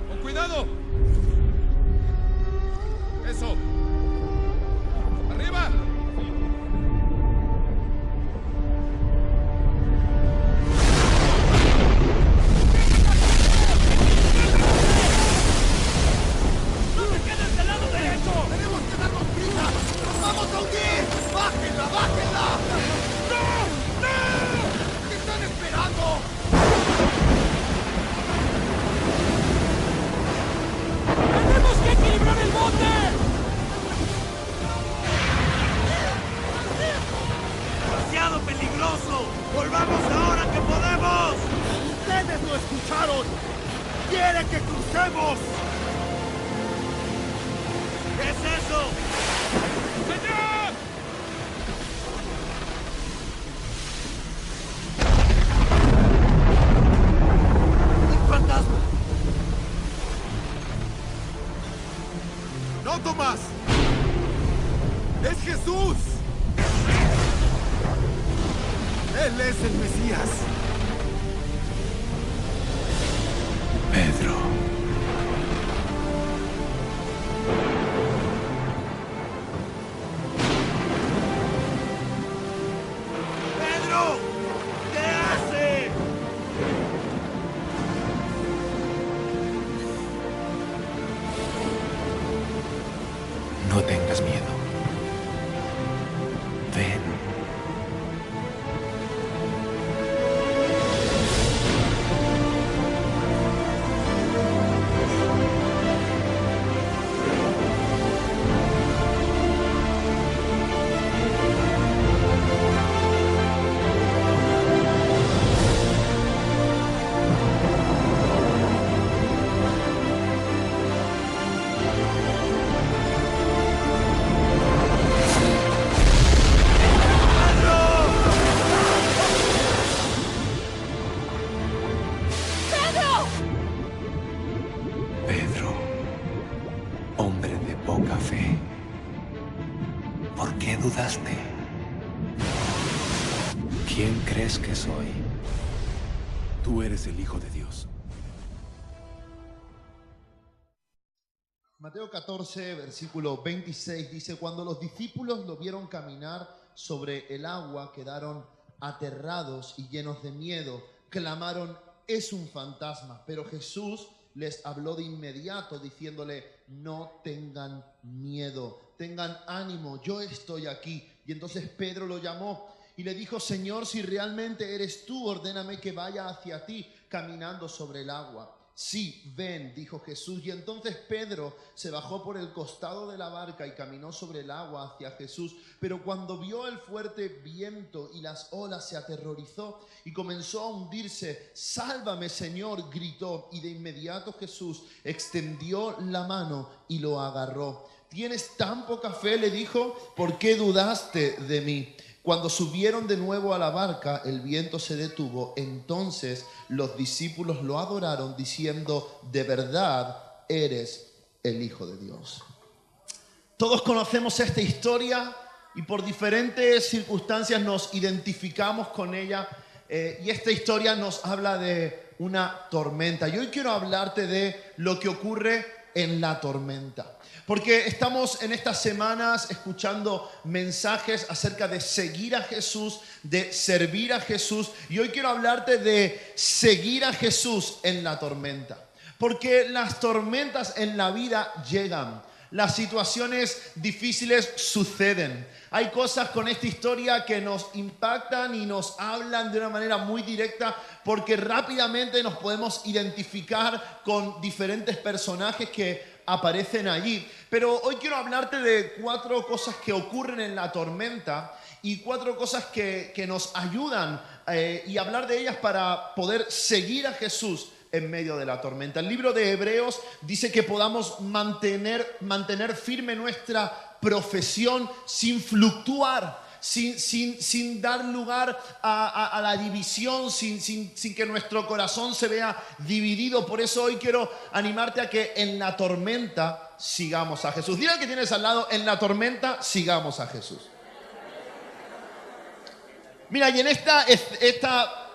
¡Con cuidado! ¡Eso! ¡Arriba! ¡No te quedes del lado derecho! ¡Tenemos que darnos prisa! ¡Nos vamos a hundir! ¡Bájenla, bájenla! ¡No! ¡No! ¿Qué están esperando? ¡Tenemos que equilibrar el bote! ¡Demasiado peligroso! ¡Volvamos ahora que podemos! ¡Ustedes lo escucharon! ¡Quiere que crucemos! ¿Qué es eso? ¡Señor! ¡Un fantasma! ¡No, Tomás! ¡Es Jesús! ¡Él es el Mesías! Pedro. ¡Pedro! ¿Qué hace? No tengas miedo. Ven. Pedro, hombre de poca fe. ¿Por qué dudaste? ¿Quién crees que soy? Tú eres el Hijo de Dios. Mateo 14, versículo 26 dice: cuando los discípulos lo vieron caminar sobre el agua, quedaron aterrados y llenos de miedo. Clamaron: es un fantasma. Pero Jesús les habló de inmediato, diciéndole: no tengan miedo, tengan ánimo, yo estoy aquí. Y entonces Pedro lo llamó y le dijo: Señor, si realmente eres tú, ordéname que vaya hacia ti caminando sobre el agua. Sí, ven, dijo Jesús. Y entonces Pedro se bajó por el costado de la barca y caminó sobre el agua hacia Jesús. Pero cuando vio el fuerte viento y las olas, se aterrorizó y comenzó a hundirse. Sálvame, Señor, gritó. Y de inmediato Jesús extendió la mano y lo agarró. ¿Tienes tan poca fe?, le dijo. ¿Por qué dudaste de mí? Cuando subieron de nuevo a la barca, el viento se detuvo. Entonces los discípulos lo adoraron, diciendo: de verdad eres el Hijo de Dios. Todos conocemos esta historia y por diferentes circunstancias nos identificamos con ella. Y esta historia nos habla de una tormenta. Y hoy quiero hablarte de lo que ocurre en la tormenta. Porque estamos en estas semanas escuchando mensajes acerca de seguir a Jesús, de servir a Jesús. Y hoy quiero hablarte de seguir a Jesús en la tormenta. Porque las tormentas en la vida llegan. Las situaciones difíciles suceden. Hay cosas con esta historia que nos impactan y nos hablan de una manera muy directa, porque rápidamente nos podemos identificar con diferentes personajes que aparecen allí. Pero hoy quiero hablarte de 4 cosas que ocurren en la tormenta y 4 cosas que nos ayudan y hablar de ellas para poder seguir a Jesús en medio de la tormenta. El libro de Hebreos dice que podamos mantener firme nuestra profesión sin fluctuar, sin dar lugar a la división, sin que nuestro corazón se vea dividido. Por eso hoy quiero animarte a que en la tormenta sigamos a Jesús. Dile al que tienes al lado: en la tormenta sigamos a Jesús. Mira, y en esta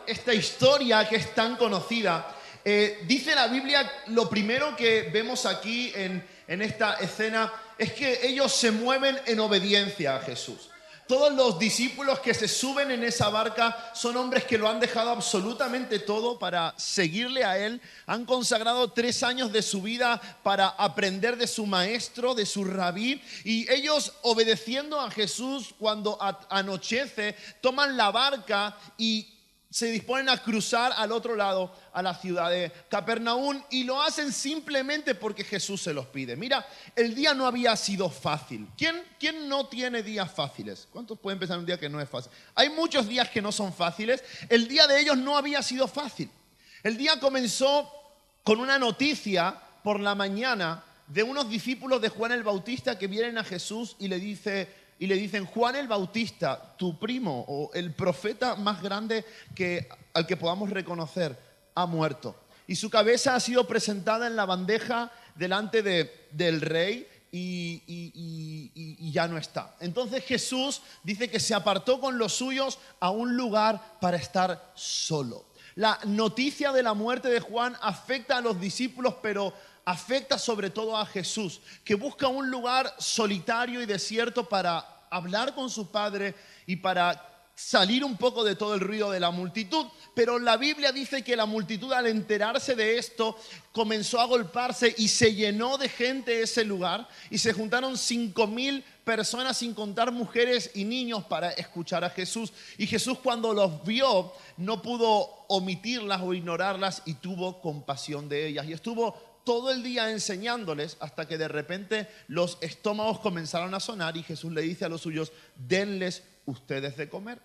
esta historia que es tan conocida, dice la Biblia, lo primero que vemos aquí en esta escena es que ellos se mueven en obediencia a Jesús. Todos los discípulos que se suben en esa barca son hombres que lo han dejado absolutamente todo para seguirle a Él. Han consagrado 3 años de su vida para aprender de su maestro, de su rabí. Y ellos, obedeciendo a Jesús, cuando anochece, toman la barca y se disponen a cruzar al otro lado, a la ciudad de Capernaum, y lo hacen simplemente porque Jesús se los pide. Mira, el día no había sido fácil. ¿Quién no tiene días fáciles? ¿Cuántos pueden pensar un día que no es fácil? Hay muchos días que no son fáciles. El día de ellos no había sido fácil. El día comenzó con una noticia por la mañana de unos discípulos de Juan el Bautista que vienen a Jesús y le dicen: Juan el Bautista, tu primo o el profeta más grande al que podamos reconocer, ha muerto. Y su cabeza ha sido presentada en la bandeja delante del rey y ya no está. Entonces Jesús dice que se apartó con los suyos a un lugar para estar solo. La noticia de la muerte de Juan afecta a los discípulos, pero afecta sobre todo a Jesús, que busca un lugar solitario y desierto para hablar con su Padre y para salir un poco de todo el ruido de la multitud. Pero la Biblia dice que la multitud, al enterarse de esto, comenzó a agolparse y se llenó de gente ese lugar, y se juntaron 5,000 personas, sin contar mujeres y niños, para escuchar a Jesús. Y Jesús, cuando los vio, no pudo omitirlas o ignorarlas y tuvo compasión de ellas. Y estuvo todo el día enseñándoles, hasta que de repente los estómagos comenzaron a sonar y Jesús le dice a los suyos: denles ustedes de comer.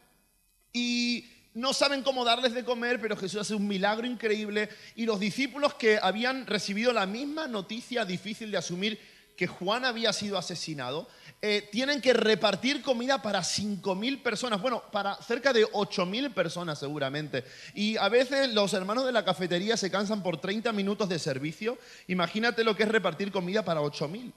Y no saben cómo darles de comer, pero Jesús hace un milagro increíble, y los discípulos, que habían recibido la misma noticia difícil de asumir, que Juan había sido asesinado, tienen que repartir comida para 5,000 personas, bueno, para cerca de 8,000 personas seguramente. Y a veces los hermanos de la cafetería se cansan por 30 minutos de servicio. Imagínate lo que es repartir comida para 8,000.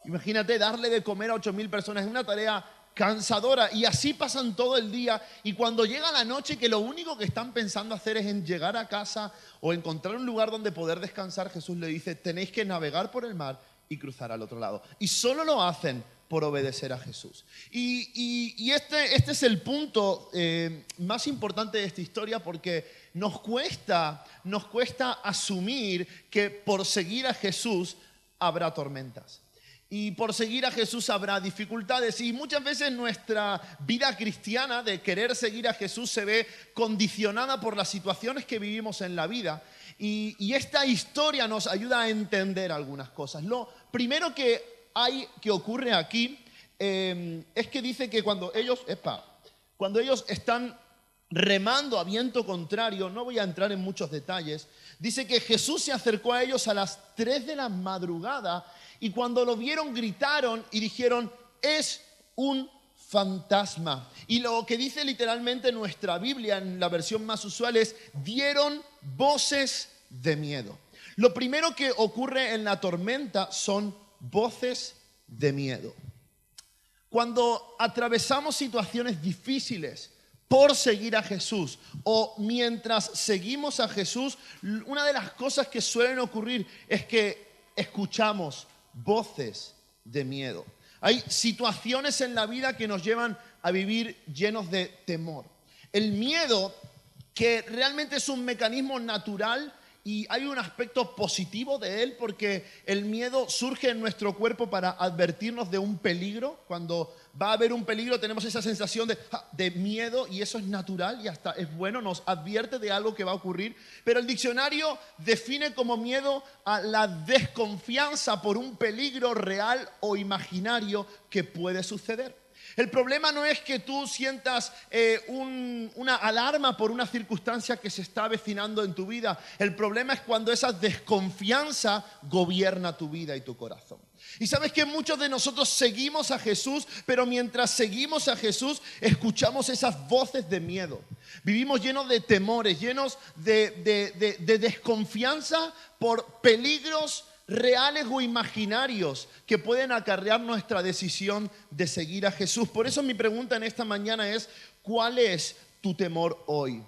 Imagínate darle de comer a 8,000 personas, es una tarea cansadora, y así pasan todo el día. Y cuando llega la noche, que lo único que están pensando hacer es en llegar a casa o encontrar un lugar donde poder descansar, Jesús le dice: tenéis que navegar por el mar y cruzar al otro lado. Y solo lo hacen por obedecer a Jesús. Y este es el punto más importante de esta historia, porque nos cuesta asumir que por seguir a Jesús habrá tormentas. Y por seguir a Jesús habrá dificultades. Y muchas veces nuestra vida cristiana de querer seguir a Jesús se ve condicionada por las situaciones que vivimos en la vida. Y esta historia nos ayuda a entender algunas cosas. Lo primero que ocurre aquí es que dice que cuando ellos están remando a viento contrario, no voy a entrar en muchos detalles, dice que Jesús se acercó a ellos a las 3 de la madrugada, y cuando lo vieron gritaron y dijeron: es un fantasma. Y lo que dice literalmente nuestra Biblia, en la versión más usual, es: dieron voces de miedo. Lo primero que ocurre en la tormenta son voces de miedo. Cuando atravesamos situaciones difíciles por seguir a Jesús, o mientras seguimos a Jesús, una de las cosas que suelen ocurrir es que escuchamos voces de miedo. Hay situaciones en la vida que nos llevan a vivir llenos de temor. El miedo, que realmente es un mecanismo natural, y hay un aspecto positivo de él, porque el miedo surge en nuestro cuerpo para advertirnos de un peligro. Cuando va a haber un peligro tenemos esa sensación de miedo, y eso es natural y hasta es bueno, nos advierte de algo que va a ocurrir. Pero el diccionario define como miedo a la desconfianza por un peligro real o imaginario que puede suceder. El problema no es que tú sientas una alarma por una circunstancia que se está avecinando en tu vida. El problema es cuando esa desconfianza gobierna tu vida y tu corazón. Y sabes que muchos de nosotros seguimos a Jesús, pero mientras seguimos a Jesús escuchamos esas voces de miedo. Vivimos llenos de temores, llenos de desconfianza por peligros reales o imaginarios que pueden acarrear nuestra decisión de seguir a Jesús. Por eso mi pregunta en esta mañana es: ¿cuál es tu temor hoy?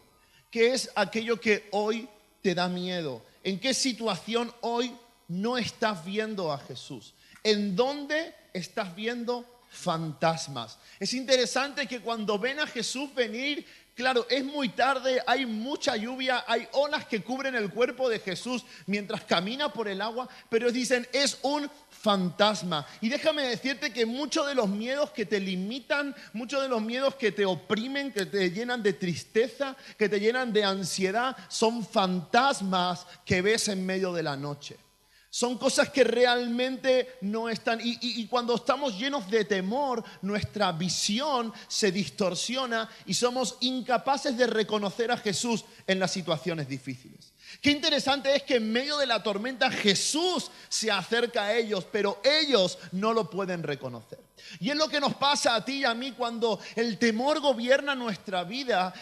¿Qué es aquello que hoy te da miedo? ¿En qué situación hoy no estás viendo a Jesús? ¿En dónde estás viendo fantasmas? Es interesante que cuando ven a Jesús venir, claro, es muy tarde, hay mucha lluvia, hay olas que cubren el cuerpo de Jesús mientras camina por el agua, pero dicen, es un fantasma. Y déjame decirte que muchos de los miedos que te limitan, muchos de los miedos que te oprimen, que te llenan de tristeza, que te llenan de ansiedad, son fantasmas que ves en medio de la noche. Son cosas que realmente no están. Y cuando estamos llenos de temor, nuestra visión se distorsiona y somos incapaces de reconocer a Jesús en las situaciones difíciles. Qué interesante es que en medio de la tormenta Jesús se acerca a ellos, pero ellos no lo pueden reconocer. Y es lo que nos pasa a ti y a mí cuando el temor gobierna nuestra vida.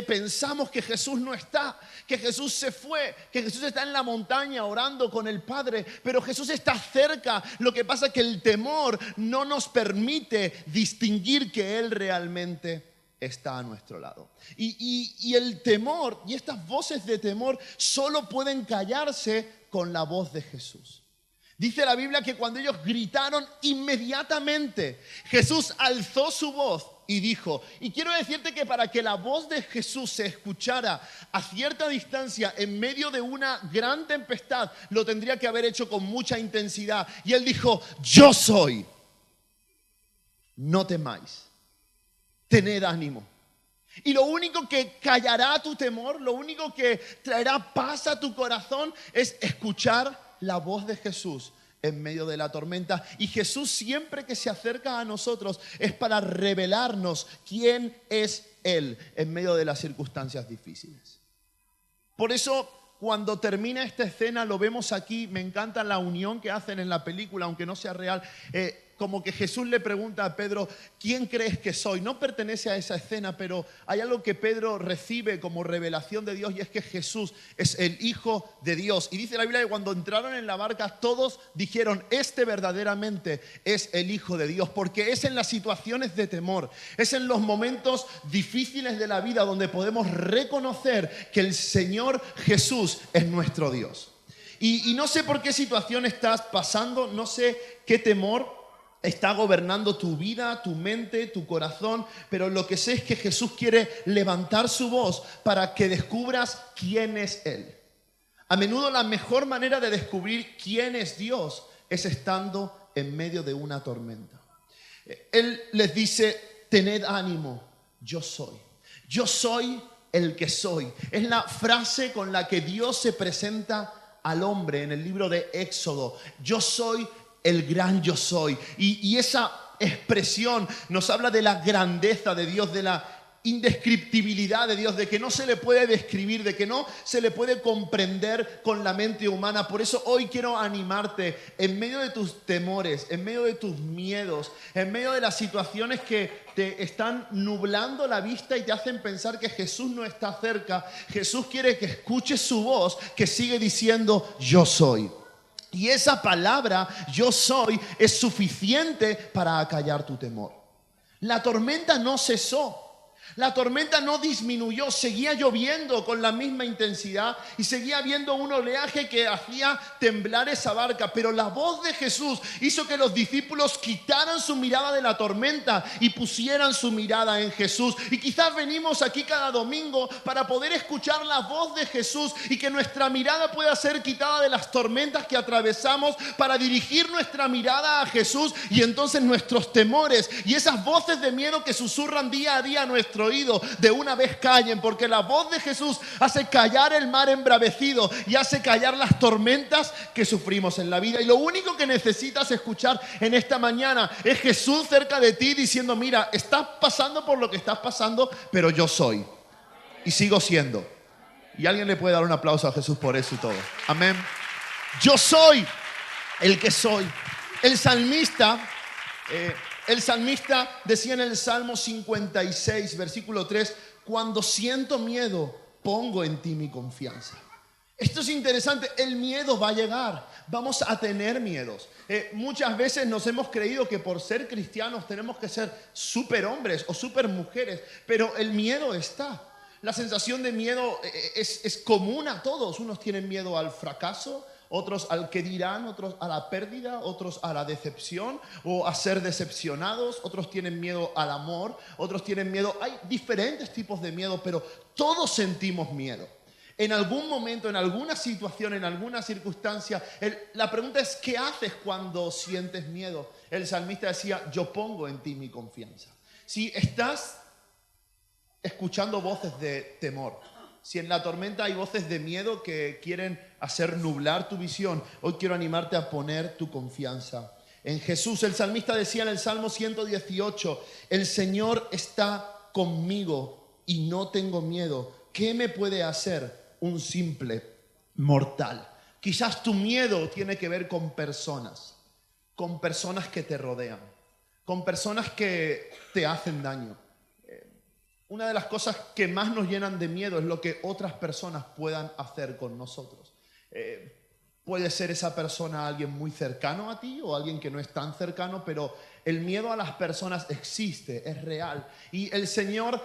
Pensamos que Jesús no está, que Jesús se fue, que Jesús está en la montaña orando con el Padre, pero Jesús está cerca. Lo que pasa es que el temor no nos permite distinguir que Él realmente está a nuestro lado. Y el temor y estas voces de temor solo pueden callarse con la voz de Jesús. Dice la Biblia que cuando ellos gritaron, inmediatamente Jesús alzó su voz y dijo, y quiero decirte que para que la voz de Jesús se escuchara a cierta distancia en medio de una gran tempestad, lo tendría que haber hecho con mucha intensidad. Y Él dijo, yo soy, no temáis, tened ánimo. Y lo único que callará tu temor, lo único que traerá paz a tu corazón es escuchar la voz de Jesús en medio de la tormenta. Y Jesús siempre que se acerca a nosotros es para revelarnos quién es Él en medio de las circunstancias difíciles. Por eso cuando termina esta escena lo vemos aquí, me encanta la unión que hacen en la película, aunque no sea real, como que Jesús le pregunta a Pedro, ¿quién crees que soy? No pertenece a esa escena, pero hay algo que Pedro recibe como revelación de Dios y es que Jesús es el Hijo de Dios. Y dice la Biblia que cuando entraron en la barca todos dijeron, este verdaderamente es el Hijo de Dios, porque es en las situaciones de temor, es en los momentos difíciles de la vida donde podemos reconocer que el Señor Jesús es nuestro Dios. Y no sé por qué situación estás pasando, no sé qué temor está gobernando tu vida, tu mente, tu corazón, pero lo que sé es que Jesús quiere levantar su voz para que descubras quién es Él. A menudo la mejor manera de descubrir quién es Dios es estando en medio de una tormenta. Él les dice, tened ánimo, yo soy. Yo soy el que soy. Es la frase con la que Dios se presenta al hombre en el libro de Éxodo. Yo soy el gran yo soy. Y esa expresión nos habla de la grandeza de Dios, de la indescriptibilidad de Dios, de que no se le puede describir, de que no se le puede comprender con la mente humana. Por eso hoy quiero animarte en medio de tus temores, en medio de tus miedos, en medio de las situaciones que te están nublando la vista y te hacen pensar que Jesús no está cerca. Jesús quiere que escuches su voz que sigue diciendo yo soy. Y esa palabra, yo soy, es suficiente para acallar tu temor. La tormenta no cesó. La tormenta no disminuyó, seguía lloviendo con la misma intensidad y seguía habiendo un oleaje que hacía temblar esa barca. Pero la voz de Jesús hizo que los discípulos quitaran su mirada de la tormenta y pusieran su mirada en Jesús. Y quizás venimos aquí cada domingo para poder escuchar la voz de Jesús y que nuestra mirada pueda ser quitada de las tormentas que atravesamos para dirigir nuestra mirada a Jesús, y entonces nuestros temores y esas voces de miedo que susurran día a día a nuestro oído de una vez callen, porque la voz de Jesús hace callar el mar embravecido y hace callar las tormentas que sufrimos en la vida. Y lo único que necesitas escuchar en esta mañana es Jesús cerca de ti diciendo, mira, estás pasando por lo que estás pasando, pero yo soy y sigo siendo. Y alguien le puede dar un aplauso a Jesús por eso y todo. Amén. Yo soy el que soy. El salmista decía en el Salmo 56, versículo 3, cuando siento miedo, pongo en ti mi confianza. Esto es interesante, el miedo va a llegar, vamos a tener miedos. Muchas veces nos hemos creído que por ser cristianos tenemos que ser superhombres o supermujeres, pero el miedo está. La sensación de miedo es común a todos. Unos tienen miedo al fracaso, otros al que dirán, otros a la pérdida, otros a la decepción o a ser decepcionados, otros tienen miedo al amor, otros tienen miedo. Hay diferentes tipos de miedo, pero todos sentimos miedo. En algún momento, en alguna situación, en alguna circunstancia, la pregunta es, ¿qué haces cuando sientes miedo? El salmista decía, yo pongo en ti mi confianza. Si estás escuchando voces de temor, si en la tormenta hay voces de miedo que quieren hacer nublar tu visión, hoy quiero animarte a poner tu confianza en Jesús. El salmista decía en el Salmo 118, el Señor está conmigo y no tengo miedo. ¿Qué me puede hacer un simple mortal? Quizás tu miedo tiene que ver con personas que te rodean, con personas que te hacen daño. Una de las cosas que más nos llenan de miedo es lo que otras personas puedan hacer con nosotros. Puede ser esa persona alguien muy cercano a ti o alguien que no es tan cercano, pero el miedo a las personas existe, es real. Y el Señor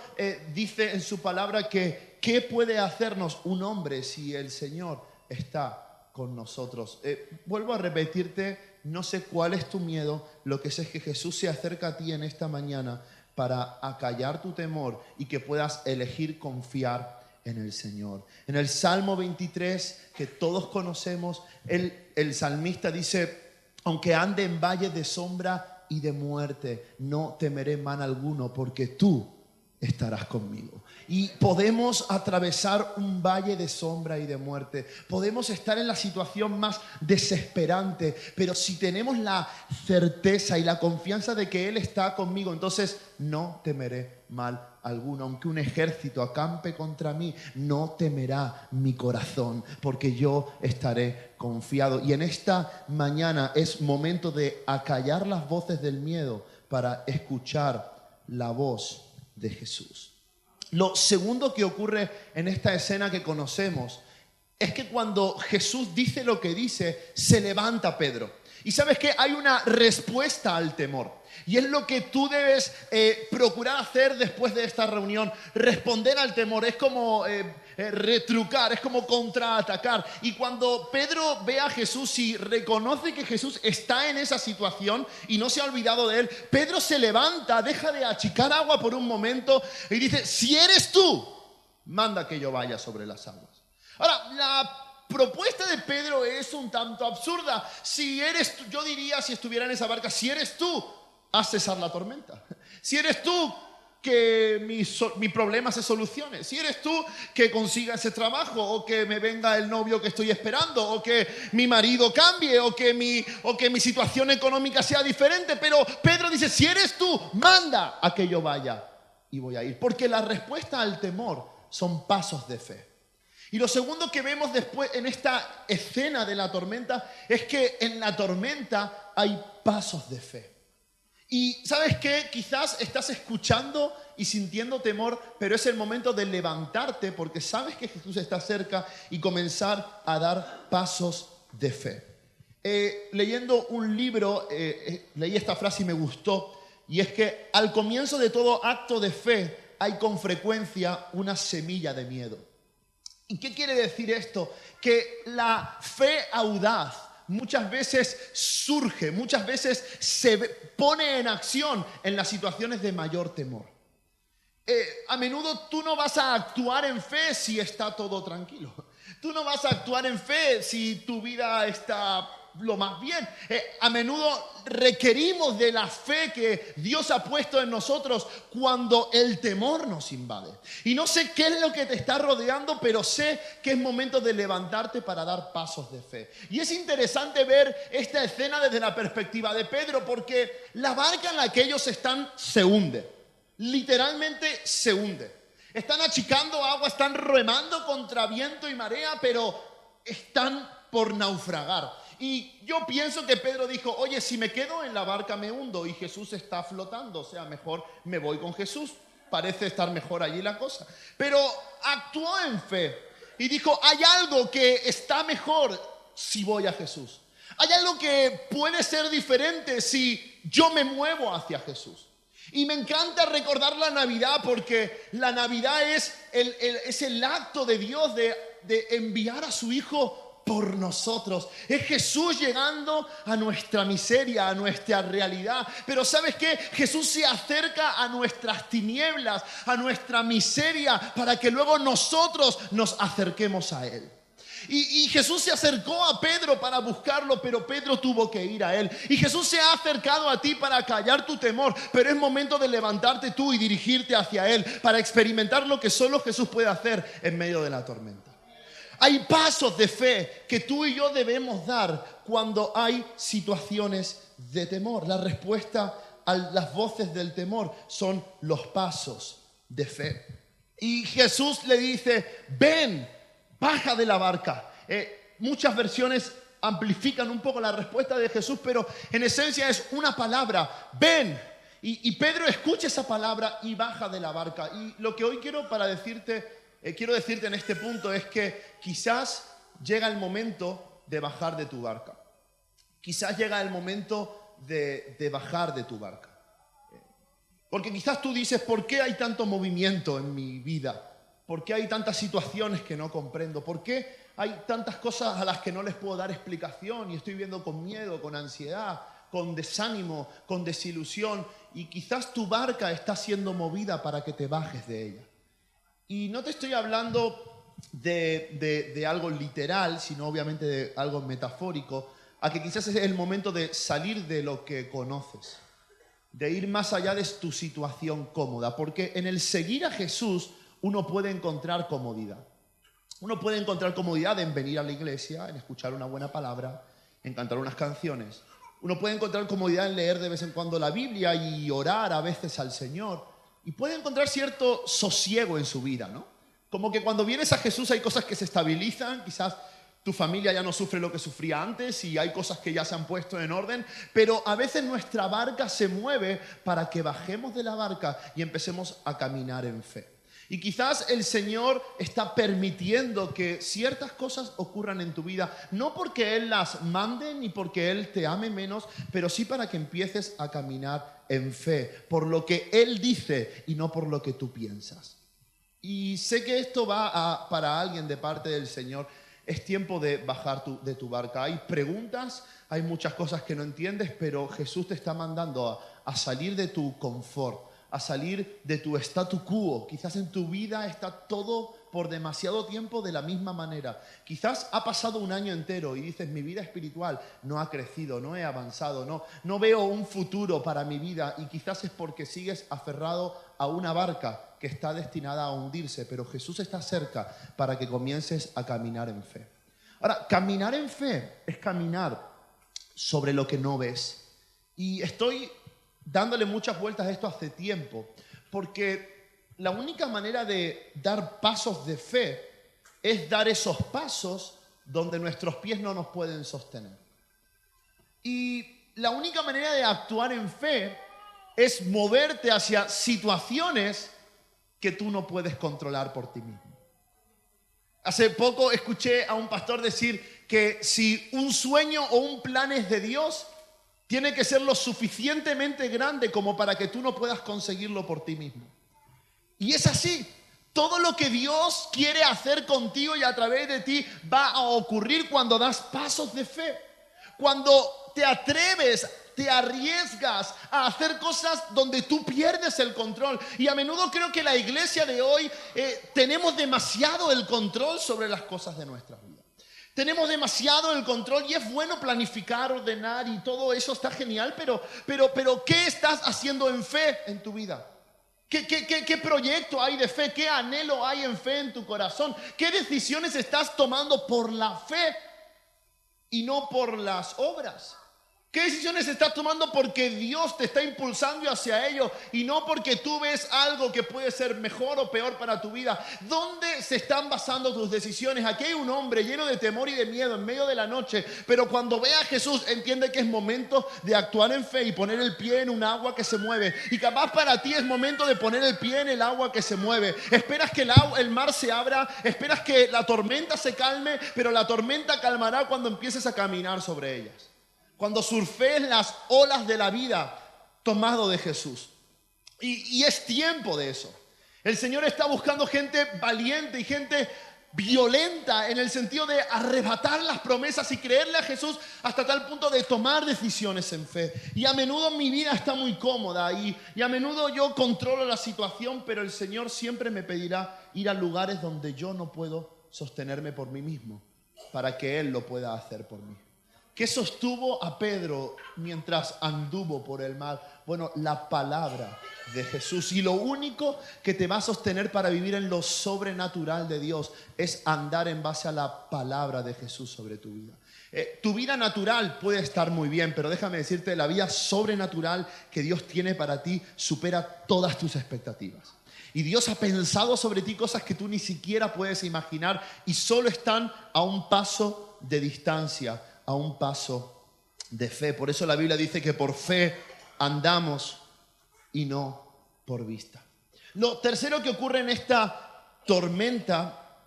dice en su palabra que ¿qué puede hacernos un hombre si el Señor está con nosotros? Vuelvo a repetirte, no sé cuál es tu miedo, lo que sé es que Jesús se acerca a ti en esta mañana para acallar tu temor y que puedas elegir confiar en el Señor. En el Salmo 23, que todos conocemos, el salmista dice, aunque ande en valle de sombra y de muerte, no temeré mal alguno, porque tú estarás conmigo. Y podemos atravesar un valle de sombra y de muerte. Podemos estar en la situación más desesperante, pero si tenemos la certeza y la confianza de que Él está conmigo, entonces no temeré mal alguno. Aunque un ejército acampe contra mí, no temerá mi corazón, porque yo estaré confiado. Y en esta mañana es momento de acallar las voces del miedo para escuchar la voz de Jesús. Lo segundo que ocurre en esta escena que conocemos es que cuando Jesús dice lo que dice, se levanta Pedro. Y ¿sabes qué? Hay una respuesta al temor. Y es lo que tú debes procurar hacer después de esta reunión. Responder al temor es como retrucar, es como contraatacar. Y cuando Pedro ve a Jesús y reconoce que Jesús está en esa situación y no se ha olvidado de él, Pedro se levanta, deja de achicar agua por un momento y dice, si eres tú, manda que yo vaya sobre las aguas. Ahora, la propuesta de Pedro es un tanto absurda. Si eres tú, yo diría, si estuviera en esa barca, si eres tú, haz cesar la tormenta. Si eres tú, que mi problema se solucione. Si eres tú, que consiga ese trabajo, o que me venga el novio que estoy esperando, o que mi marido cambie, o que mi situación económica sea diferente. Pero Pedro dice, si eres tú, manda a que yo vaya y voy a ir. Porque la respuesta al temor son pasos de fe. Y lo segundo que vemos después en esta escena de la tormenta es que en la tormenta hay pasos de fe. Y ¿sabes qué? Quizás estás escuchando y sintiendo temor, pero es el momento de levantarte porque sabes que Jesús está cerca y comenzar a dar pasos de fe. Leyendo un libro, leí esta frase y me gustó, y es que al comienzo de todo acto de fe hay con frecuencia una semilla de miedo. ¿Y qué quiere decir esto? Que la fe audaz muchas veces surge, muchas veces se pone en acción en las situaciones de mayor temor. A menudo tú no vas a actuar en fe si está todo tranquilo. Tú no vas a actuar en fe si tu vida está lo más bien. A menudo requerimos de la fe que Dios ha puesto en nosotros cuando el temor nos invade. Y no sé qué es lo que te está rodeando, pero sé que es momento de levantarte para dar pasos de fe. Y es interesante ver esta escena desde la perspectiva de Pedro, porque la barca en la que ellos están se hunde. Literalmente se hunde. Están achicando agua, están remando contra viento y marea, pero están por naufragar. Y yo pienso que Pedro dijo, oye, si me quedo en la barca me hundo y Jesús está flotando, o sea, mejor me voy con Jesús. Parece estar mejor allí la cosa. Pero actuó en fe y dijo, hay algo que está mejor si voy a Jesús. Hay algo que puede ser diferente si yo me muevo hacia Jesús. Y me encanta recordar la Navidad porque la Navidad es el acto de Dios de enviar a su Hijo por nosotros. Es Jesús llegando a nuestra miseria, a nuestra realidad. Pero ¿sabes qué? Jesús se acerca a nuestras tinieblas, a nuestra miseria, para que luego nosotros nos acerquemos a Él. Y Jesús se acercó a Pedro para buscarlo, pero Pedro tuvo que ir a Él. Y Jesús se ha acercado a ti para callar tu temor, pero es momento de levantarte tú y dirigirte hacia Él para experimentar lo que solo Jesús puede hacer en medio de la tormenta. Hay pasos de fe que tú y yo debemos dar cuando hay situaciones de temor. La respuesta a las voces del temor son los pasos de fe. Y Jesús le dice: ven, baja de la barca. Muchas versiones amplifican un poco la respuesta de Jesús, pero en esencia es una palabra: ven. Y Pedro escucha esa palabra y baja de la barca. Y lo que hoy quiero decirte en este punto es que quizás llega el momento de bajar de tu barca. Quizás llega el momento de bajar de tu barca. Porque quizás tú dices: ¿por qué hay tanto movimiento en mi vida? ¿Por qué hay tantas situaciones que no comprendo? ¿Por qué hay tantas cosas a las que no les puedo dar explicación y estoy viviendo con miedo, con ansiedad, con desánimo, con desilusión? Y quizás tu barca está siendo movida para que te bajes de ella. Y no te estoy hablando de algo literal, sino obviamente de algo metafórico, a que quizás es el momento de salir de lo que conoces, de ir más allá de tu situación cómoda, porque en el seguir a Jesús uno puede encontrar comodidad. Uno puede encontrar comodidad en venir a la iglesia, en escuchar una buena palabra, en cantar unas canciones. Uno puede encontrar comodidad en leer de vez en cuando la Biblia y orar a veces al Señor. Y puede encontrar cierto sosiego en su vida, ¿no? Como que cuando vienes a Jesús hay cosas que se estabilizan, quizás tu familia ya no sufre lo que sufría antes y hay cosas que ya se han puesto en orden, pero a veces nuestra barca se mueve para que bajemos de la barca y empecemos a caminar en fe. Y quizás el Señor está permitiendo que ciertas cosas ocurran en tu vida, no porque Él las mande ni porque Él te ame menos, pero sí para que empieces a caminar en fe, por lo que Él dice y no por lo que tú piensas. Y sé que esto va para alguien de parte del Señor. Es tiempo de bajar de tu barca. Hay preguntas, hay muchas cosas que no entiendes, pero Jesús te está mandando a salir de tu confort, a salir de tu statu quo. Quizás en tu vida está todo por demasiado tiempo de la misma manera. Quizás ha pasado un año entero y dices: mi vida espiritual no ha crecido, no he avanzado, no veo un futuro para mi vida. Y quizás es porque sigues aferrado a una barca que está destinada a hundirse, pero Jesús está cerca para que comiences a caminar en fe. Ahora, caminar en fe es caminar sobre lo que no ves. Y estoy dándole muchas vueltas a esto hace tiempo, porque la única manera de dar pasos de fe es dar esos pasos donde nuestros pies no nos pueden sostener. Y la única manera de actuar en fe es moverte hacia situaciones que tú no puedes controlar por ti mismo. Hace poco escuché a un pastor decir que si un sueño o un plan es de Dios, tiene que ser lo suficientemente grande como para que tú no puedas conseguirlo por ti mismo. Y es así. Todo lo que Dios quiere hacer contigo y a través de ti va a ocurrir cuando das pasos de fe. Cuando te atreves, te arriesgas a hacer cosas donde tú pierdes el control. Y a menudo creo que la iglesia de hoy tenemos demasiado el control sobre las cosas de nuestra vida. Tenemos demasiado el control y es bueno planificar, ordenar y todo eso está genial, pero ¿qué estás haciendo en fe en tu vida? ¿Qué proyecto hay de fe? ¿Qué anhelo hay en fe en tu corazón? ¿Qué decisiones estás tomando por la fe y no por las obras? ¿Qué decisiones estás tomando porque Dios te está impulsando hacia ello y no porque tú ves algo que puede ser mejor o peor para tu vida? ¿Dónde se están basando tus decisiones? Aquí hay un hombre lleno de temor y de miedo en medio de la noche, pero cuando ve a Jesús entiende que es momento de actuar en fe y poner el pie en un agua que se mueve. Y capaz para ti es momento de poner el pie en el agua que se mueve. Esperas que el mar se abra, esperas que la tormenta se calme, pero la tormenta calmará cuando empieces a caminar sobre ellas. Cuando surfees las olas de la vida tomado de Jesús. Y es tiempo de eso. El Señor está buscando gente valiente y gente violenta en el sentido de arrebatar las promesas y creerle a Jesús hasta tal punto de tomar decisiones en fe. Y a menudo mi vida está muy cómoda y a menudo yo controlo la situación, pero el Señor siempre me pedirá ir a lugares donde yo no puedo sostenerme por mí mismo, para que Él lo pueda hacer por mí. ¿Qué sostuvo a Pedro mientras anduvo por el mar? Bueno, la palabra de Jesús. Y lo único que te va a sostener para vivir en lo sobrenatural de Dios es andar en base a la palabra de Jesús sobre tu vida. Tu vida natural puede estar muy bien, pero déjame decirte, la vida sobrenatural que Dios tiene para ti supera todas tus expectativas. Y Dios ha pensado sobre ti cosas que tú ni siquiera puedes imaginar y solo están a un paso de distancia, a un paso de fe. Por eso la Biblia dice que por fe andamos y no por vista. Lo tercero que ocurre en esta tormenta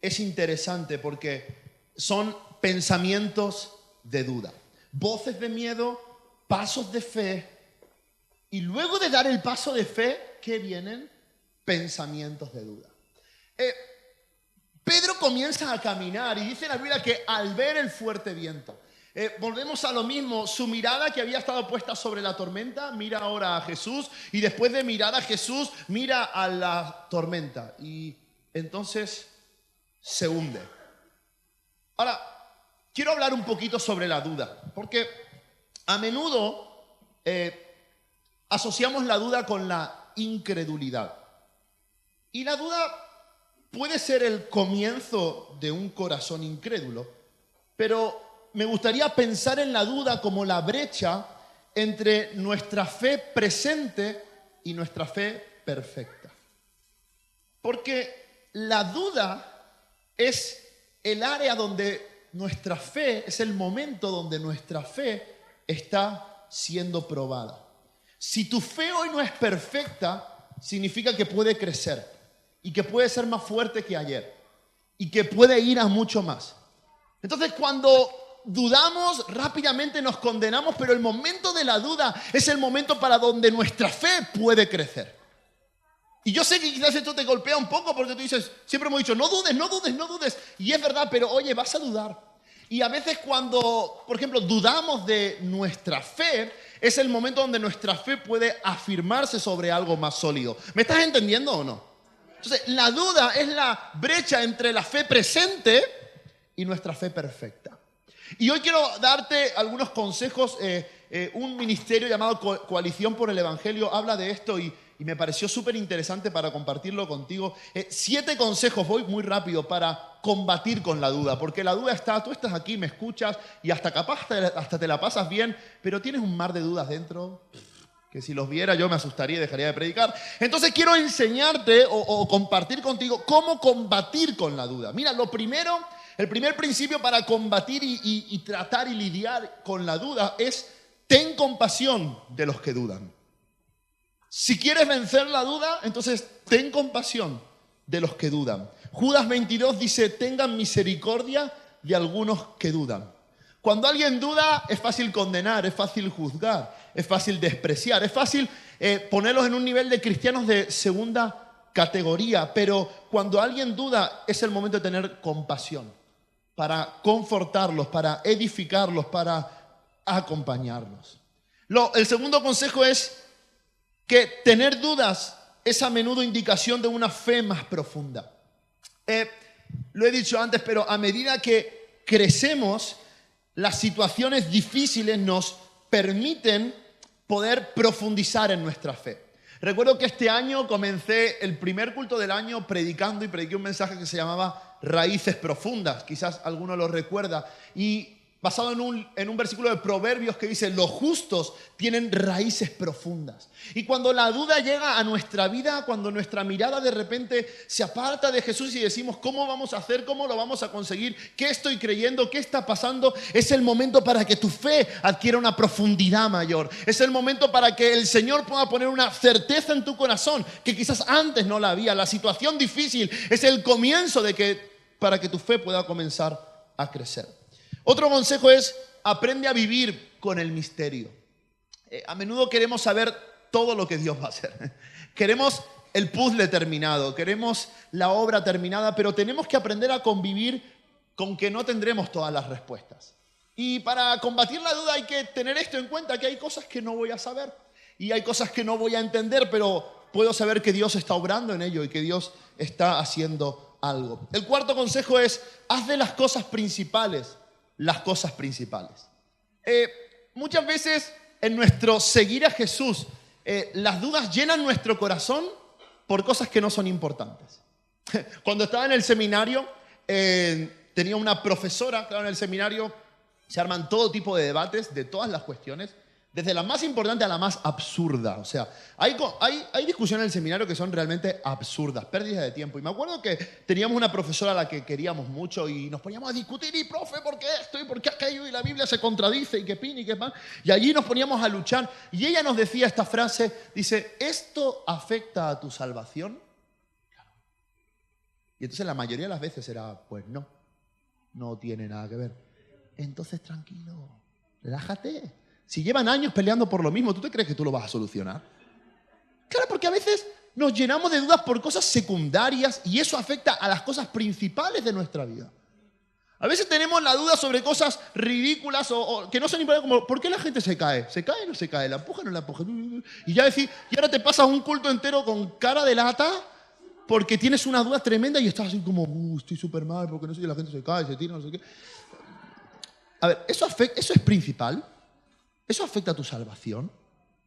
es interesante porque son pensamientos de duda, voces de miedo, pasos de fe, y luego de dar el paso de fe, ¿qué vienen? Pensamientos de duda. Pedro comienza a caminar y dice la Biblia que al ver el fuerte viento, volvemos a lo mismo, su mirada que había estado puesta sobre la tormenta, mira ahora a Jesús, y después de mirar a Jesús, mira a la tormenta y entonces se hunde. Ahora, quiero hablar un poquito sobre la duda, porque a menudo asociamos la duda con la incredulidad. Y la duda puede ser el comienzo de un corazón incrédulo, pero me gustaría pensar en la duda como la brecha entre nuestra fe presente y nuestra fe perfecta. Porque la duda es el área donde nuestra fe, es el momento donde nuestra fe está siendo probada. Si tu fe hoy no es perfecta, significa que puede crecer y que puede ser más fuerte que ayer y que puede ir a mucho más. Entonces, cuando dudamos, rápidamente nos condenamos, pero el momento de la duda es el momento para donde nuestra fe puede crecer. Y yo sé que quizás esto te golpea un poco porque tú dices, siempre hemos dicho, no dudes, no dudes, no dudes. Y es verdad, pero oye, vas a dudar. Y a veces cuando, por ejemplo, dudamos de nuestra fe, es el momento donde nuestra fe puede afirmarse sobre algo más sólido. ¿Me estás entendiendo o no? Entonces, la duda es la brecha entre la fe presente y nuestra fe perfecta. Y hoy quiero darte algunos consejos. Un ministerio llamado Coalición por el Evangelio habla de esto y me pareció súper interesante para compartirlo contigo. 7 consejos, voy muy rápido, para combatir con la duda. Porque la duda está, tú estás aquí, me escuchas y hasta capaz hasta te la pasas bien, pero tienes un mar de dudas dentro que si los viera yo me asustaría y dejaría de predicar. Entonces quiero enseñarte o compartir contigo cómo combatir con la duda. Mira, lo primero, el primer principio para combatir y tratar y lidiar con la duda es ten compasión de los que dudan. Si quieres vencer la duda, entonces ten compasión de los que dudan. Judas 22 dice, tengan misericordia de algunos que dudan. Cuando alguien duda, es fácil condenar, es fácil juzgar, es fácil despreciar, es fácil ponerlos en un nivel de cristianos de segunda categoría. Pero cuando alguien duda, es el momento de tener compasión para confortarlos, para edificarlos, para acompañarlos. El segundo consejo es que tener dudas es a menudo indicación de una fe más profunda. Lo he dicho antes, pero a medida que crecemos, las situaciones difíciles nos permiten poder profundizar en nuestra fe. Recuerdo que este año comencé el primer culto del año predicando y prediqué un mensaje que se llamaba Raíces Profundas. Quizás alguno lo recuerda. Y basado en un versículo de Proverbios que dice, los justos tienen raíces profundas. Y cuando la duda llega a nuestra vida, cuando nuestra mirada de repente se aparta de Jesús y decimos, ¿cómo vamos a hacer? ¿Cómo lo vamos a conseguir? ¿Qué estoy creyendo? ¿Qué está pasando? Es el momento para que tu fe adquiera una profundidad mayor. Es el momento para que el Señor pueda poner una certeza en tu corazón que quizás antes no la había. La situación difícil es el comienzo para que tu fe pueda comenzar a crecer. Otro consejo es, aprende a vivir con el misterio. A menudo queremos saber todo lo que Dios va a hacer. Queremos el puzzle terminado, queremos la obra terminada, pero tenemos que aprender a convivir con que no tendremos todas las respuestas. Y para combatir la duda hay que tener esto en cuenta, que hay cosas que no voy a saber y hay cosas que no voy a entender, pero puedo saber que Dios está obrando en ello y que Dios está haciendo algo. El cuarto consejo es: haz de las cosas principales las cosas principales. Muchas veces en nuestro seguir a Jesús, las dudas llenan nuestro corazón por cosas que no son importantes. Cuando estaba en el seminario, tenía una profesora, claro, en el seminario se arman todo tipo de debates de todas las cuestiones, desde la más importante a la más absurda. O sea, hay discusiones en el seminario que son realmente absurdas, pérdidas de tiempo. Y me acuerdo que teníamos una profesora a la que queríamos mucho y nos poníamos a discutir, y profe, ¿por qué esto? ¿Y por qué aquello? Y la Biblia se contradice, y qué pin, y qué pan. Y allí nos poníamos a luchar. Y ella nos decía esta frase, dice: ¿esto afecta a tu salvación? Y entonces la mayoría de las veces era, pues no tiene nada que ver. Entonces tranquilo, relájate. Si llevan años peleando por lo mismo, ¿tú te crees que tú lo vas a solucionar? Claro, porque a veces nos llenamos de dudas por cosas secundarias y eso afecta a las cosas principales de nuestra vida. A veces tenemos la duda sobre cosas ridículas o que no son importantes, como ¿por qué la gente se cae? ¿Se cae o no se cae? ¿La empuja o no la empuja? Y ya decir, y ahora te pasas un culto entero con cara de lata porque tienes una duda tremenda y estás así como, estoy súper mal porque no sé si la gente se cae, se tira, no sé qué. A ver, ¿eso es principal? ¿Eso afecta a tu salvación?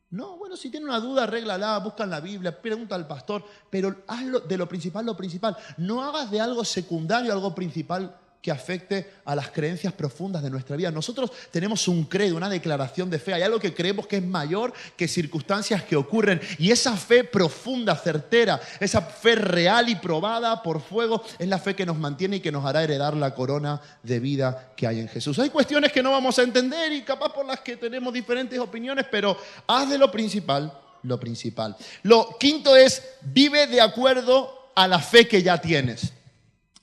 No, bueno, si tiene una duda, arréglala, busca en la Biblia, pregunta al pastor, pero hazlo de lo principal lo principal. No hagas de algo secundario algo principal que afecte a las creencias profundas de nuestra vida. Nosotros tenemos un credo, una declaración de fe. Hay algo que creemos que es mayor que circunstancias que ocurren. Y esa fe profunda, certera, esa fe real y probada por fuego, es la fe que nos mantiene y que nos hará heredar la corona de vida que hay en Jesús. Hay cuestiones que no vamos a entender y capaz por las que tenemos diferentes opiniones, pero haz de lo principal lo principal. Lo quinto es: vive de acuerdo a la fe que ya tienes.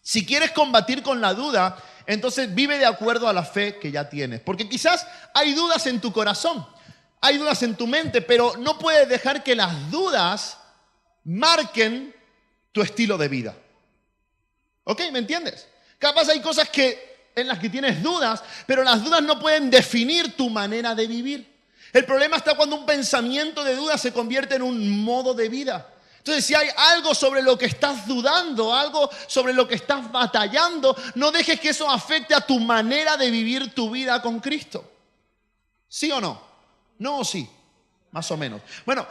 Si quieres combatir con la duda, entonces vive de acuerdo a la fe que ya tienes. Porque quizás hay dudas en tu corazón, hay dudas en tu mente, pero no puedes dejar que las dudas marquen tu estilo de vida. ¿Ok? ¿Me entiendes? Capaz hay cosas en las que tienes dudas, pero las dudas no pueden definir tu manera de vivir. El problema está cuando un pensamiento de duda se convierte en un modo de vida. Entonces, si hay algo sobre lo que estás dudando, algo sobre lo que estás batallando, no dejes que eso afecte a tu manera de vivir tu vida con Cristo. ¿Sí o no? ¿No o sí? Más o menos. Bueno,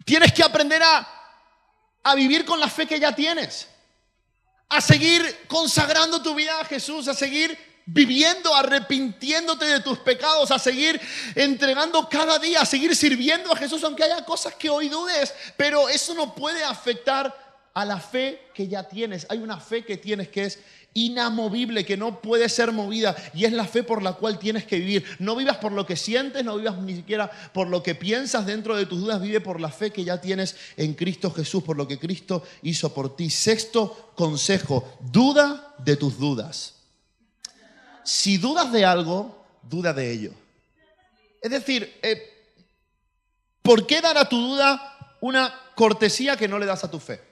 tienes que aprender a vivir con la fe que ya tienes, a seguir consagrando tu vida a Jesús, a seguir viviendo, arrepintiéndote de tus pecados, a seguir entregando cada día, a seguir sirviendo a Jesús, aunque haya cosas que hoy dudes, pero eso no puede afectar a la fe que ya tienes. Hay una fe que tienes que es inamovible, que no puede ser movida, y es la fe por la cual tienes que vivir. No vivas por lo que sientes, no vivas ni siquiera por lo que piensas dentro de tus dudas, vive por la fe que ya tienes en Cristo Jesús, por lo que Cristo hizo por ti. Sexto consejo: duda de tus dudas. Si dudas de algo, duda de ello. Es decir, ¿por qué dar a tu duda una cortesía que no le das a tu fe?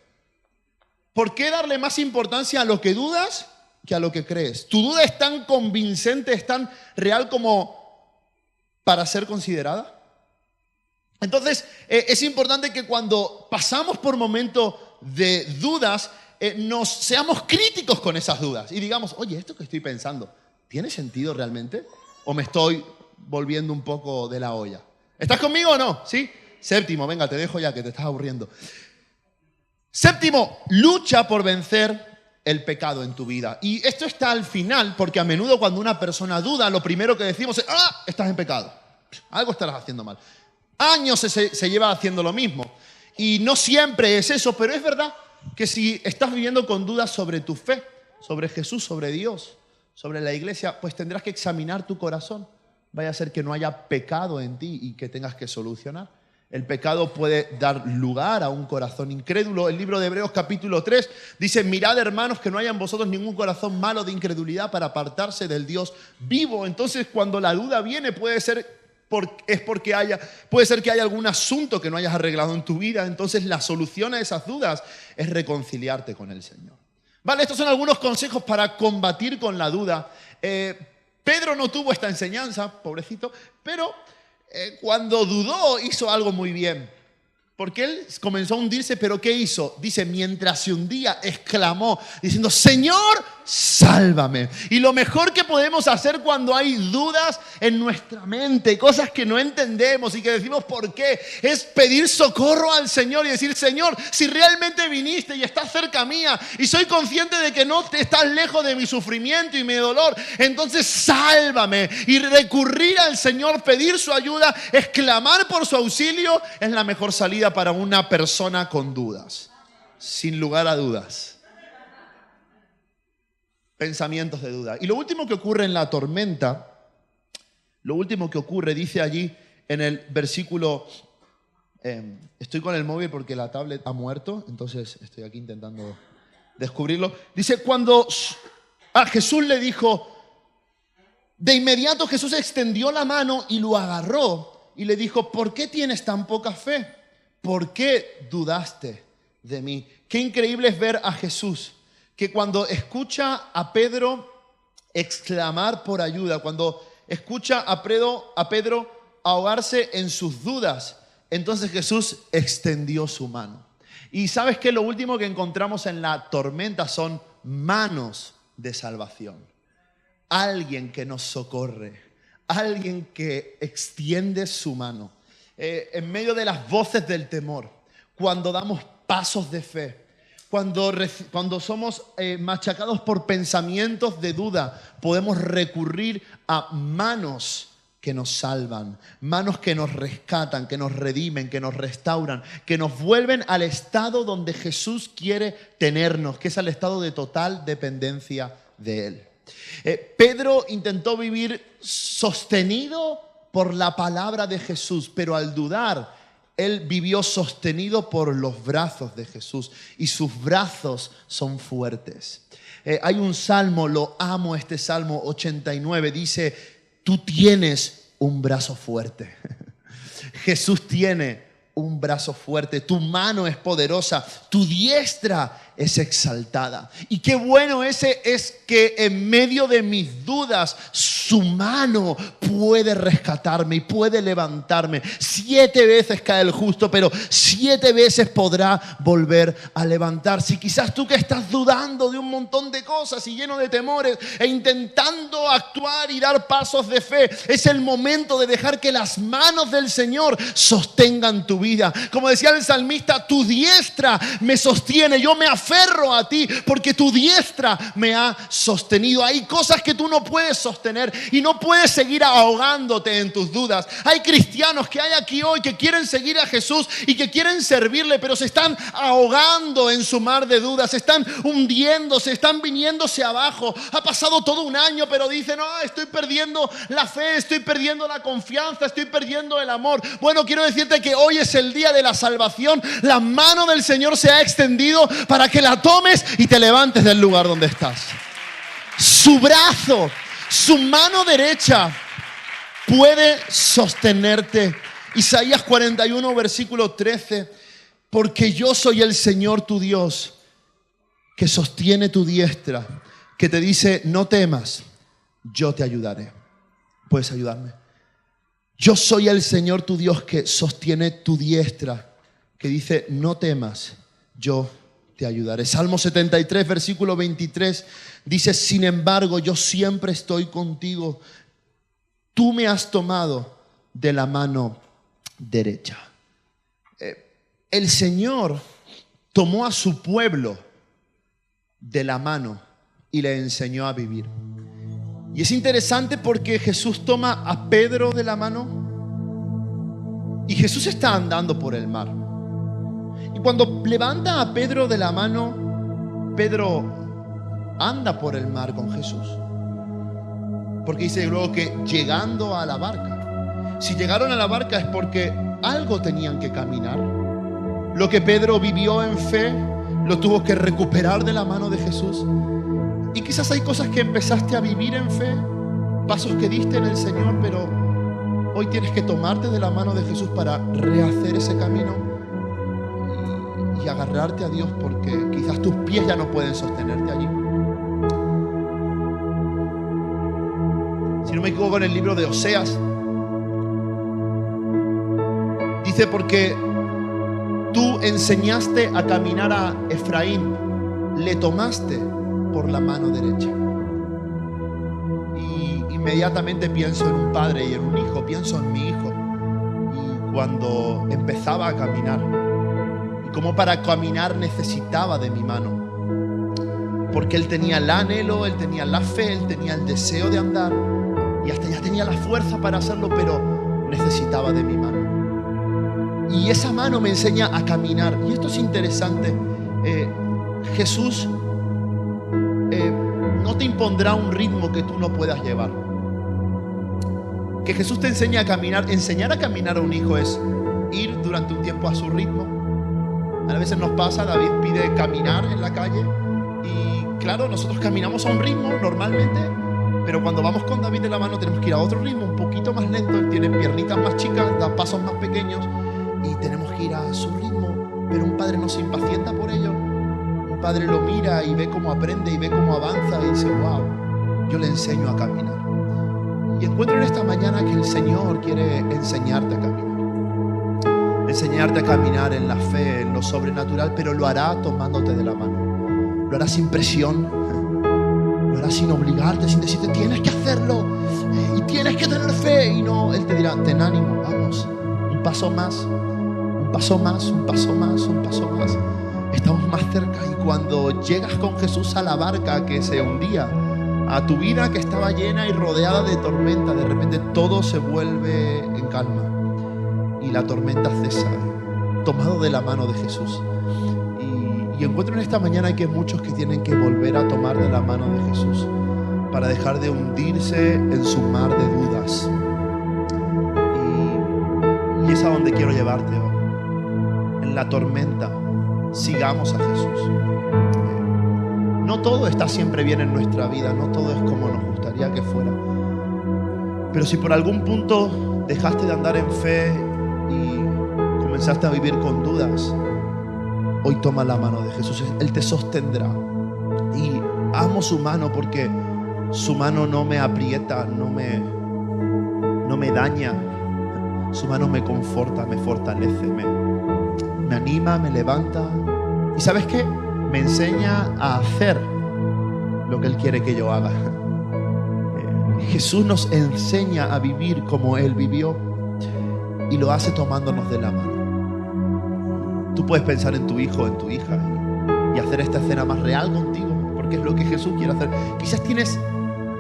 ¿Por qué darle más importancia a lo que dudas que a lo que crees? ¿Tu duda es tan convincente, es tan real como para ser considerada? Entonces, es importante que cuando pasamos por momentos de dudas, nos seamos críticos con esas dudas y digamos, oye, esto que estoy pensando, ¿tiene sentido realmente? ¿O me estoy volviendo un poco de la olla? ¿Estás conmigo o no? ¿Sí? Séptimo, venga, te dejo ya que te estás aburriendo. Séptimo, lucha por vencer el pecado en tu vida. Y esto está al final, porque a menudo cuando una persona duda, lo primero que decimos es, estás en pecado. Algo estarás haciendo mal. Años se lleva haciendo lo mismo. Y no siempre es eso, pero es verdad que si estás viviendo con dudas sobre tu fe, sobre Jesús, sobre Dios, sobre la iglesia, pues tendrás que examinar tu corazón. Vaya a ser que no haya pecado en ti y que tengas que solucionar. El pecado puede dar lugar a un corazón incrédulo. El libro de Hebreos capítulo 3 dice: mirad, hermanos, que no haya en vosotros ningún corazón malo de incredulidad para apartarse del Dios vivo. Entonces, cuando la duda viene, puede ser puede ser que haya algún asunto que no hayas arreglado en tu vida. Entonces la solución a esas dudas es reconciliarte con el Señor. Vale, estos son algunos consejos para combatir con la duda. Pedro no tuvo esta enseñanza, pobrecito, pero cuando dudó hizo algo muy bien. Porque él comenzó a hundirse, pero ¿qué hizo? Dice, mientras se hundía, exclamó, diciendo, Señor, sálvame. Y lo mejor que podemos hacer cuando hay dudas en nuestra mente, cosas que no entendemos y que decimos por qué, es pedir socorro al Señor y decir, Señor, si realmente viniste y estás cerca mía y soy consciente de que no te estás lejos de mi sufrimiento y mi dolor, entonces sálvame. Y recurrir al Señor, pedir su ayuda, exclamar por su auxilio, es la mejor salida para una persona con dudas, sin lugar a dudas. Pensamientos de duda. Y lo último que ocurre en la tormenta, dice allí en el versículo, estoy con el móvil porque la tablet ha muerto, entonces estoy aquí intentando descubrirlo. Dice, cuando a Jesús le dijo, de inmediato Jesús extendió la mano y lo agarró y le dijo, ¿por qué tienes tan poca fe? ¿Por qué dudaste de mí? Qué increíble es ver a Jesús, que cuando escucha a Pedro exclamar por ayuda, cuando escucha a Pedro ahogarse en sus dudas, entonces Jesús extendió su mano. Y ¿sabes qué? Lo último que encontramos en la tormenta son manos de salvación. Alguien que nos socorre, alguien que extiende su mano. En medio de las voces del temor, cuando damos pasos de fe, cuando somos machacados por pensamientos de duda, podemos recurrir a manos que nos salvan, manos que nos rescatan, que nos redimen, que nos restauran, que nos vuelven al estado donde Jesús quiere tenernos, que es al estado de total dependencia de Él. Pedro intentó vivir sostenido por la palabra de Jesús, pero al dudar, él vivió sostenido por los brazos de Jesús y sus brazos son fuertes. Hay un salmo, lo amo, este Salmo 89, dice, tú tienes un brazo fuerte. Jesús tiene un brazo fuerte, tu mano es poderosa, tu diestra es exaltada. Y qué bueno es que en medio de mis dudas, su mano puede rescatarme y puede levantarme. 7 veces cae el justo, pero 7 veces podrá volver a levantarse. Y quizás tú que estás dudando de un montón de cosas y lleno de temores e intentando actuar y dar pasos de fe, es el momento de dejar que las manos del Señor sostengan tu vida. Como decía el salmista, tu diestra me sostiene, yo me aferro a ti porque tu diestra me ha sostenido. Hay cosas que tú no puedes sostener y no puedes seguir ahogándote en tus dudas. Hay cristianos que hay aquí hoy que quieren seguir a Jesús y que quieren servirle, pero se están ahogando en su mar de dudas, se están hundiéndose, están viniéndose abajo. Ha pasado todo un año, pero dicen, no, estoy perdiendo la fe, estoy perdiendo la confianza, estoy perdiendo el amor. Bueno, quiero decirte que hoy es el día de la salvación. La mano del Señor se ha extendido para que la tomes y te levantes del lugar donde estás. Su brazo, su mano derecha puede sostenerte. Isaías 41, versículo 13. Porque yo soy el Señor tu Dios, que sostiene tu diestra, que te dice, no temas, yo te ayudaré. ¿Puedes ayudarme? Yo soy el Señor tu Dios que sostiene tu diestra, que dice, no temas, yo te ayudaré. Salmo 73, versículo 23, dice, sin embargo, yo siempre estoy contigo. Tú me has tomado de la mano derecha. El Señor tomó a su pueblo de la mano y le enseñó a vivir. Y es interesante porque Jesús toma a Pedro de la mano y Jesús está andando por el mar. Y cuando levanta a Pedro de la mano, Pedro anda por el mar con Jesús. Porque dice luego que llegando a la barca, si llegaron a la barca es porque algo tenían que caminar. Lo que Pedro vivió en fe, lo tuvo que recuperar de la mano de Jesús. Y quizás hay cosas que empezaste a vivir en fe, pasos que diste en el Señor, pero hoy tienes que tomarte de la mano de Jesús para rehacer ese camino y agarrarte a Dios, porque quizás tus pies ya no pueden sostenerte allí. Si no me equivoco, en el libro de Oseas dice: porque tú enseñaste a caminar a Efraín, le tomaste por la mano derecha. Y inmediatamente pienso en un padre y en un hijo, pienso en mi hijo. Y cuando empezaba a caminar, y como para caminar necesitaba de mi mano, porque él tenía el anhelo, él tenía la fe, él tenía el deseo de andar, y hasta ya tenía la fuerza para hacerlo, pero necesitaba de mi mano. Y esa mano me enseña a caminar. Y esto es interesante. Jesús no te impondrá un ritmo que tú no puedas llevar. Que Jesús te enseñe a caminar. Enseñar a caminar a un hijo es ir durante un tiempo a su ritmo. A veces nos pasa, David pide caminar en la calle y claro, nosotros caminamos a un ritmo normalmente, pero cuando vamos con David de la mano tenemos que ir a otro ritmo, un poquito más lento. Él tiene piernitas más chicas, da pasos más pequeños y tenemos que ir a su ritmo. Pero un padre no se impacienta por ello. Un padre lo mira y ve cómo aprende y ve cómo avanza y dice: wow, yo le enseño a caminar. Y encuentro en esta mañana que el Señor quiere enseñarte a caminar. Enseñarte a caminar en la fe, en lo sobrenatural, pero lo hará tomándote de la mano. Lo hará sin presión, lo hará sin obligarte, sin decirte tienes que hacerlo y tienes que tener fe. Y no, Él te dirá: ten ánimo, vamos, un paso más, un paso más, un paso más, un paso más. Estamos más cerca. Y cuando llegas con Jesús a la barca que se hundía, a tu vida que estaba llena y rodeada de tormenta, de repente todo se vuelve en calma y la tormenta cesa, tomado de la mano de Jesús. Y encuentro en esta mañana que hay muchos que tienen que volver a tomar de la mano de Jesús para dejar de hundirse en su mar de dudas. Y es a donde quiero llevarte hoy. En la tormenta sigamos a Jesús. No todo está siempre bien en nuestra vida, no todo es como nos gustaría que fuera. Pero si por algún punto dejaste de andar en fe y comenzaste a vivir con dudas, hoy toma la mano de Jesús. Él te sostendrá. Y amo su mano porque su mano no me aprieta, no me daña. Su mano me conforta, me fortalece, me anima, me levanta. ¿Y sabes qué? Me enseña a hacer lo que Él quiere que yo haga. Jesús nos enseña a vivir como Él vivió y lo hace tomándonos de la mano. Tú puedes pensar en tu hijo, en tu hija y hacer esta escena más real contigo, porque es lo que Jesús quiere hacer. Quizás tienes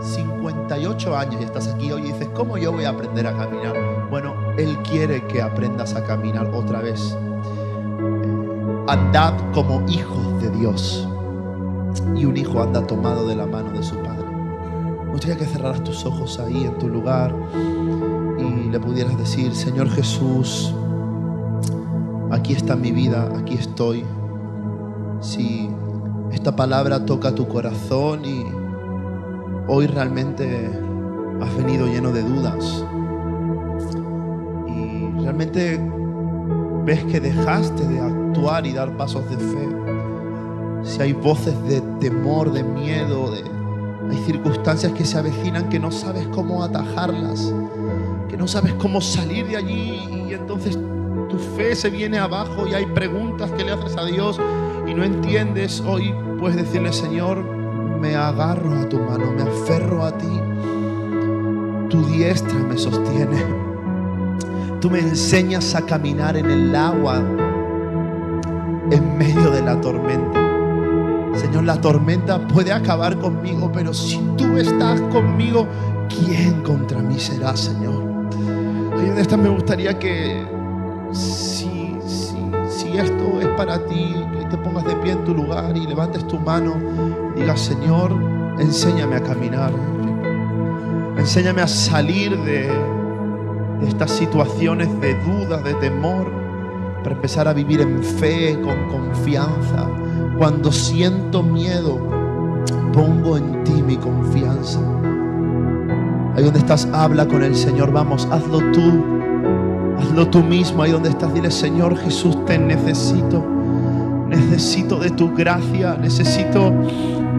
58 años y estás aquí hoy y dices: ¿cómo yo voy a aprender a caminar? Bueno, Él quiere que aprendas a caminar otra vez. Andad como hijos de Dios. Y un hijo anda tomado de la mano de su padre. Me gustaría que cerraras tus ojos ahí en tu lugar y le pudieras decir: Señor Jesús, aquí está mi vida, aquí estoy. Si esta palabra toca tu corazón y hoy realmente has venido lleno de dudas y realmente ves que dejaste de actuar y dar pasos de fe, si hay voces de temor, de miedo, hay circunstancias que se avecinan que no sabes cómo atajarlas, que no sabes cómo salir de allí y entonces tu fe se viene abajo y hay preguntas que le haces a Dios y no entiendes, hoy puedes decirle: Señor, me agarro a tu mano, me aferro a ti, tu diestra me sostiene. Tú me enseñas a caminar en el agua en medio de la tormenta. Señor, la tormenta puede acabar conmigo, pero si tú estás conmigo, ¿quién contra mí será, Señor? Ahí donde estás, me gustaría que si esto es para ti, que te pongas de pie en tu lugar y levantes tu mano y digas: Señor, enséñame a caminar. Enséñame a salir de estas situaciones de dudas, de temor, para empezar a vivir en fe, con confianza. Cuando siento miedo, pongo en ti mi confianza. Ahí donde estás, habla con el Señor. Vamos, hazlo tú. Hazlo tú mismo. Ahí donde estás, dile: Señor Jesús, te necesito. Necesito de tu gracia. Necesito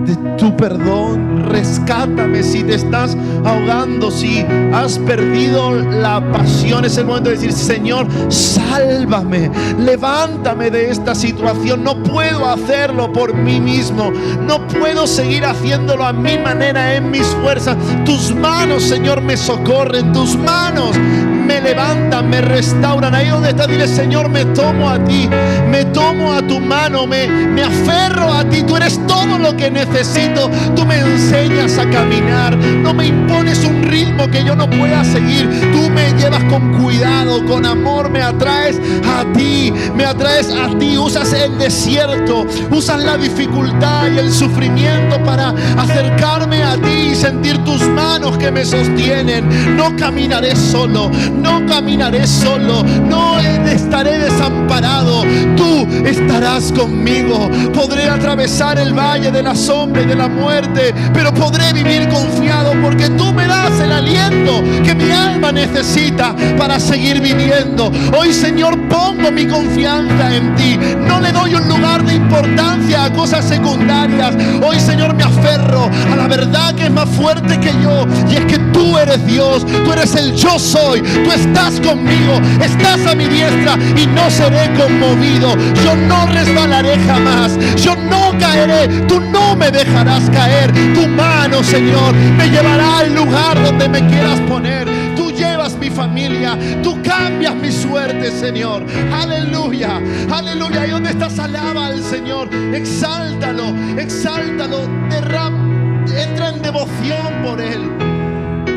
de tu perdón. Rescátame si te estás ahogando, si has perdido la pasión. Es el momento de decir: Señor, sálvame, levántame de esta situación. No puedo hacerlo por mí mismo, no puedo seguir haciéndolo a mi manera, en mis fuerzas. Tus manos, Señor, me socorren, tus manos me levantan, me restauran. Ahí donde estás, dile: Señor, me tomo a ti, me tomo a tu mano, me aferro a ti. Tú eres todo lo que necesito. Tú me enseñas a caminar, no me impones un ritmo que yo no pueda seguir. Tú me llevas con cuidado, con amor, me atraes a ti, me atraes a ti. Usas el desierto, usas la dificultad y el sufrimiento para acercarme a ti y sentir tus manos que me sostienen. No caminaré solo, no caminaré solo, no estaré desamparado. Tú estarás conmigo. Podré atravesar el valle de la sombra y de la muerte, pero podré vivir confiado, porque tú me das el aliento que mi alma necesita para seguir viviendo. Hoy, Señor, pongo mi confianza en ti. No le doy un lugar de importancia a cosas secundarias. Hoy, Señor, me aferro a la verdad que es más fuerte que yo, y es que tú eres Dios, tú eres el yo soy. Tú estás conmigo, estás a mi diestra y no seré conmovido. Yo no resbalaré jamás, yo no caeré. Tú no me dejarás caer. Tu mano, Señor, me llevará al lugar donde me quieras poner. Tú llevas mi familia, tú cambias mi suerte, Señor. Aleluya, aleluya. Ahí donde estás, alaba al Señor, exáltalo, exáltalo, entra en devoción por Él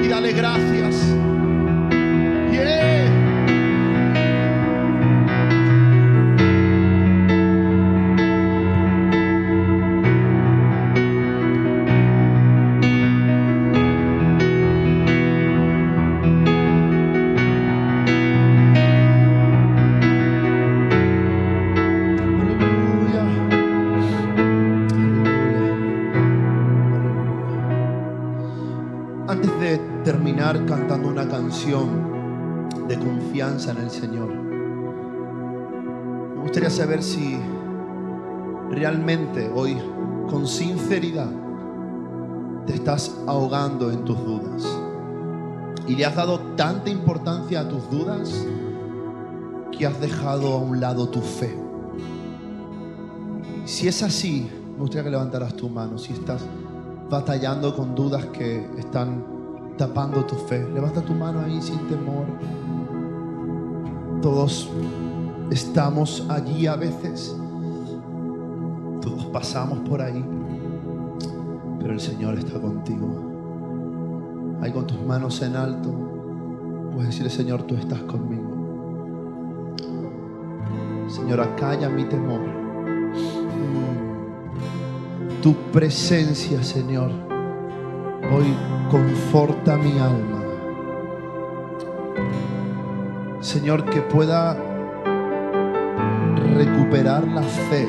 y dale gracias. Yeah. Antes de terminar cantando una canción de confianza en el Señor, me gustaría saber si realmente hoy, con sinceridad, te estás ahogando en tus dudas y le has dado tanta importancia a tus dudas que has dejado a un lado tu fe. Si es así, me gustaría que levantaras tu mano. Si estás batallando con dudas que están tapando tu fe, levanta tu mano ahí sin temor. Todos estamos allí a veces, todos pasamos por ahí, pero el Señor está contigo. Ahí con tus manos en alto puedes decirle: Señor, tú estás conmigo. Señor, acalla mi temor. Tu presencia, Señor, hoy conforta mi alma. Señor, que pueda recuperar la fe,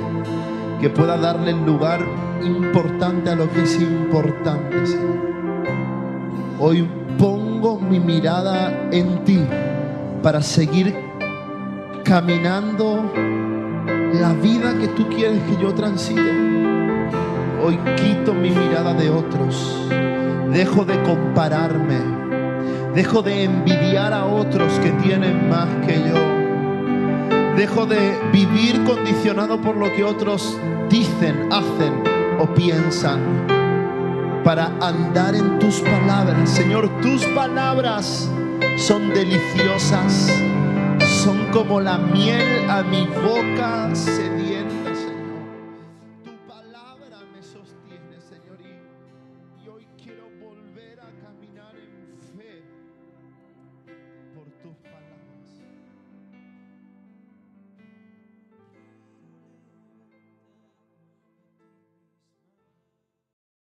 que pueda darle el lugar importante a lo que es importante, Señor. Hoy pongo mi mirada en ti para seguir caminando la vida que tú quieres que yo transite. Hoy quito mi mirada de otros, dejo de compararme, dejo de envidiar a otros que tienen más que yo, dejo de vivir condicionado por lo que otros dicen, hacen o piensan, para andar en tus palabras. Señor, tus palabras son deliciosas, son como la miel a mi boca sedienta.